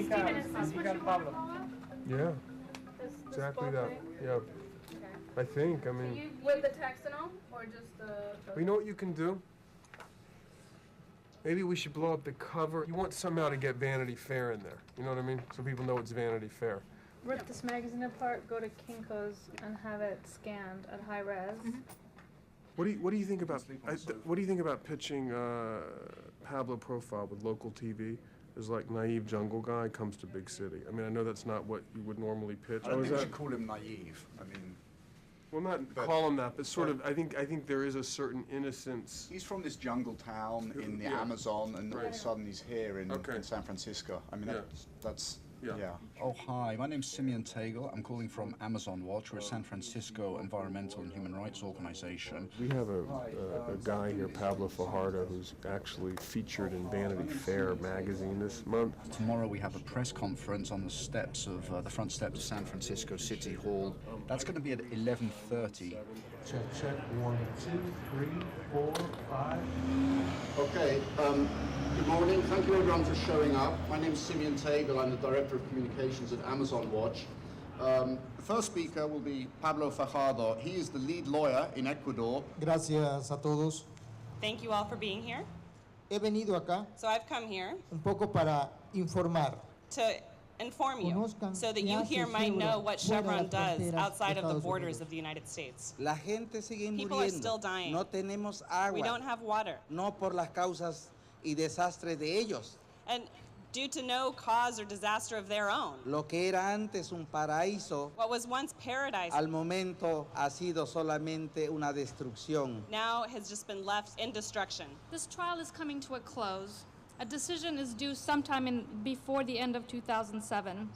Steven, is this what you want to call it? Yeah, This exactly both that. thing? Yeah, Okay. I think. I So mean, you, with the text and all, or just the... you know what you can do? Maybe we should blow up the cover. You want somehow to get Vanity Fair in there. You know what I mean? So people know it's Vanity Fair. Rip this magazine apart, go to Kinko's, and have it scanned at high res. What do you think about what do you think about pitching Pablo Profile with local TV? As like naive jungle guy comes to big city. I mean, I know that's not what you would normally pitch. I don't think we should call him naive. I mean, well, not call him that, but sort of. I think there is a certain innocence. he's from this jungle town in the Yeah. Amazon, and all of Right. a sudden he's here in Okay. San Francisco. I mean, Yeah. that's Yeah. yeah. Oh, hi. My name's Simeon Tagle. I'm calling from Amazon Watch. We're a San Francisco environmental and human rights organization. We have a guy here, Pablo Fajardo, who's actually featured in Vanity Fair magazine this month. Tomorrow we have a press conference on the steps of the front steps of San Francisco City Hall. That's going to be at 11:30. Check, 1, 2, 3, 4, 5. Okay, good morning. Thank you everyone for showing up. My name is Simeon Tagle. I'm the Director of Communications at Amazon Watch. The first speaker will be Pablo Fajardo. He is the lead lawyer in Ecuador. Gracias a todos. Thank you all for being here. He venido acá So I've come here un poco para informar. to inform you Conozcan so that qué you hace here might Chevron know what fuera de Chevron las does fronteras outside de of the Estados borders Unidos. of the United States. La gente sigue People are muriendo. still dying. No tenemos We don't agua, have water. no por las causas y desastres de ellos. And due to no cause or disaster of their own. Lo que era antes un paraíso, What was once paradise al momento ha sido solamente una destrucción. now has just been left in destruction. This trial is coming to a close. A decision is due sometime before the end of 2007.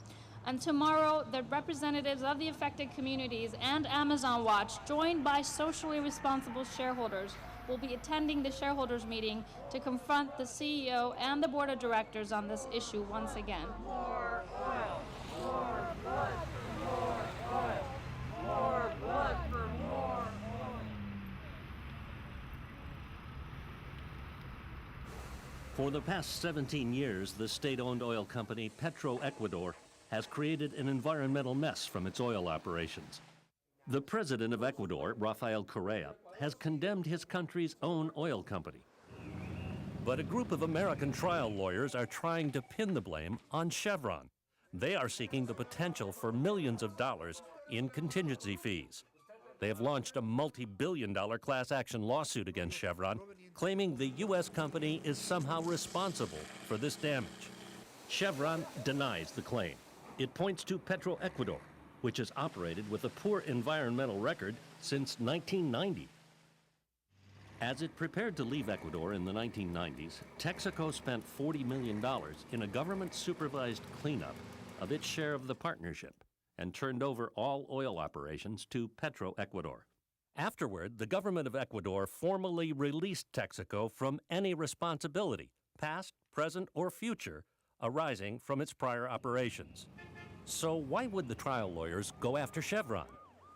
And tomorrow, the representatives of the affected communities and Amazon Watch, joined by socially responsible shareholders, will be attending the shareholders meeting to confront the CEO and the board of directors on this issue once again. More oil, more blood for more oil, more blood for more oil. For the past 17 years, the state-owned oil company Petroecuador has created an environmental mess from its oil operations. The president of Ecuador, Rafael Correa, has condemned his country's own oil company. But a group of American trial lawyers are trying to pin the blame on Chevron. They are seeking the potential for millions of dollars in contingency fees. They have launched a multi-billion-dollar class action lawsuit against Chevron, claiming the U.S. company is somehow responsible for this damage. Chevron denies the claim. It points to Petroecuador, which has operated with a poor environmental record since 1990. As it prepared to leave Ecuador in the 1990s, Texaco spent $40 million in a government-supervised cleanup of its share of the partnership and turned over all oil operations to Petroecuador. Afterward, the government of Ecuador formally released Texaco from any responsibility, past, present, or future, arising from its prior operations. So why would the trial lawyers go after Chevron?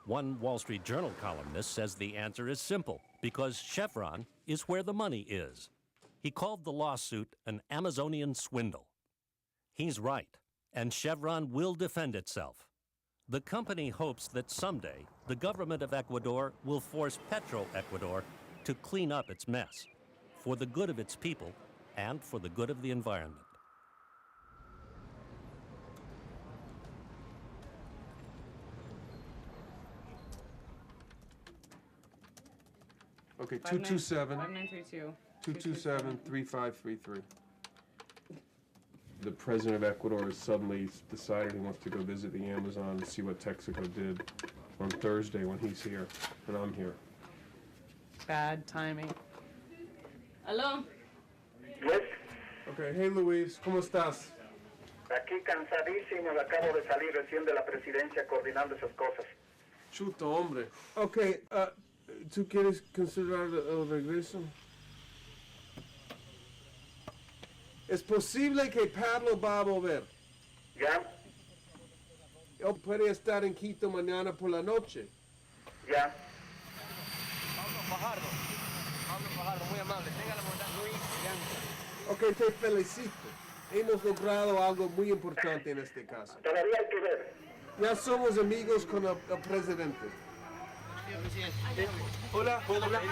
One Wall Street Journal columnist says the answer is simple, because Chevron is where the money is. He called the lawsuit an Amazonian swindle. He's right, and Chevron will defend itself. The company hopes that someday the government of Ecuador will force Petroecuador to clean up its mess, for the good of its people and for the good of the environment. Okay, 227. 5932. 227-3533. The president of Ecuador has suddenly decided he wants to go visit the Amazon and see what Texaco did on Thursday when he's here, and I'm here. Bad timing. Hello? Yes, Okay, hey Luis, ¿cómo estás? aquí cansadísimo, acabo de salir recién de la presidencia coordinando esas cosas. Chuto, hombre. Okay, ¿tú quieres considerar el regreso? Es posible que Pablo va a volver. ¿Ya? Él puede estar en Quito mañana por la noche. ¿Ya? Pablo Fajardo, muy amable. Tenga la bondad, Luis. Ok, te felicito. hemos logrado algo muy importante en este caso. Todavía hay que ver. Ya somos amigos con el presidente. Hola, ¿puedo hablar?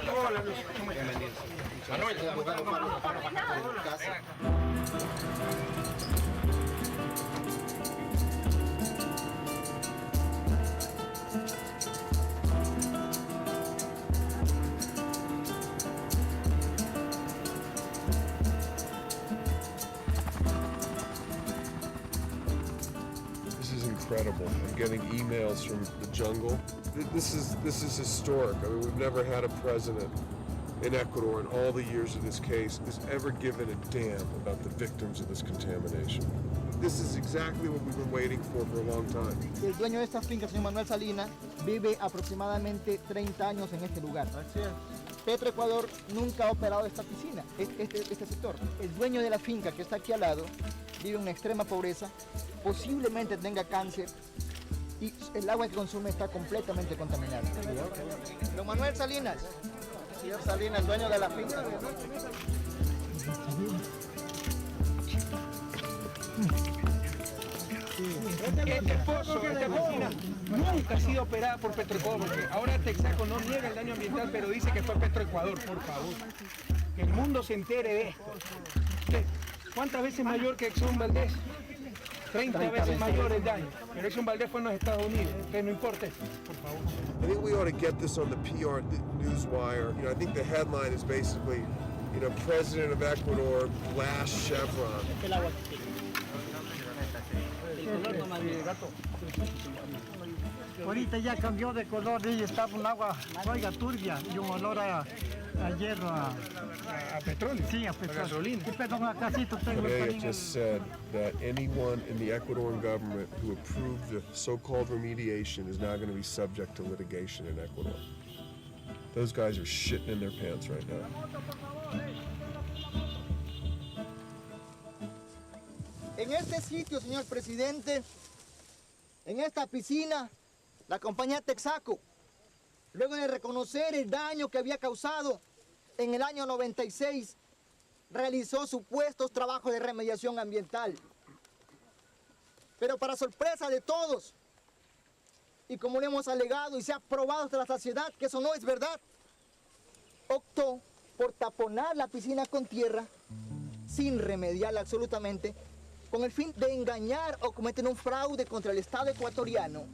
Hola, This is incredible. I'm getting emails from the jungle. This is historic. I mean, we've never had a president in Ecuador in all the years of this case who's ever given a damn about the victims of this contamination. This is exactly what we've been waiting for a long time. El dueño de esta finca, señor Manuel Salinas, vive aproximadamente 30 años en este lugar. Petroecuador nunca ha operado esta piscina, este sector. El dueño de la finca que está aquí al lado vive en extrema pobreza, posiblemente tenga cáncer y el agua que consume está completamente contaminada. Don Manuel Salinas, señor Salinas, el dueño de la finca. Este pozo, esta piscina, nunca ha sido operada por Petroecuador, porque ahora Texaco no niega el daño ambiental, pero dice que fue Petroecuador, por favor. Que el mundo se entere de esto. ¿Cuántas veces mayor que Exxon Valdez? 30 veces mayor el daño. Pero Exxon Valdez fue en los Estados Unidos. Entonces no importa esto, por favor. I think we ought to get this on the PR newswire. You know, I think the headline is basically, you know, President of Ecuador blasts Chevron. Ahorita ya cambió de color y estaba un agua, oiga, turbia y un olor a hierro, a petróleo, sí, a petróleo. gasolina. Y perdón, acácito tengo Today it también just said that anyone in the Ecuadorian government who approved the so-called remediation is now going to be subject to litigation in Ecuador. Those guys are shitting in their pants right now. En este sitio, señor presidente, en esta piscina, la compañía Texaco, luego de reconocer el daño que había causado en el año 96, realizó supuestos trabajos de remediación ambiental. Pero para sorpresa de todos, y como le hemos alegado y se ha probado hasta la saciedad que eso no es verdad, optó por taponar la piscina con tierra sin remediarla absolutamente, con el fin de engañar o cometer un fraude contra el Estado ecuatoriano.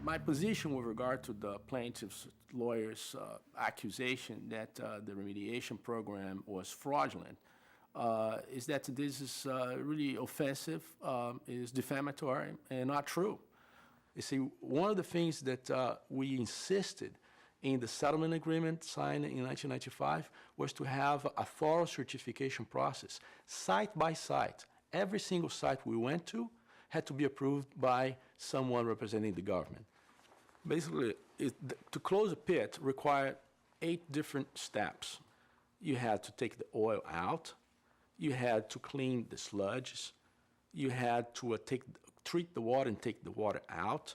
My position with regard to the plaintiff's lawyer's accusation that the remediation program was fraudulent is that this is really offensive, is defamatory, and not true. You see, one of the things that we insisted in the settlement agreement signed in 1995 was to have a thorough certification process, site by site. Every single site we went to had to be approved by someone representing the government. Basically, to close a pit required 8 different steps. You had to take the oil out, you had to clean the sludges, you had to treat the water and take the water out.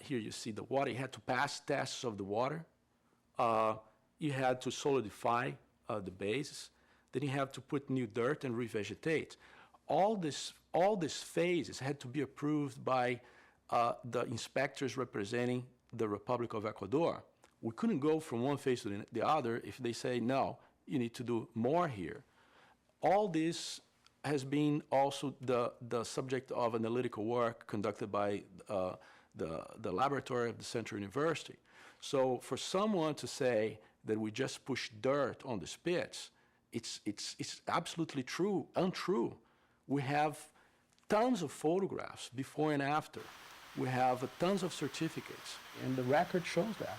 Here you see the water. You had to pass tests of the water. You had to solidify the base. Then you have to put new dirt and revegetate. All these phases had to be approved by the inspectors representing the Republic of Ecuador. We couldn't go from one phase to the other if they say, no, you need to do more here. All this has been also the subject of analytical work conducted by the laboratory of the Central University. So for someone to say that we just push dirt on the pits, it's absolutely untrue. We have tons of photographs before and after. We have tons of certificates, and the record shows that.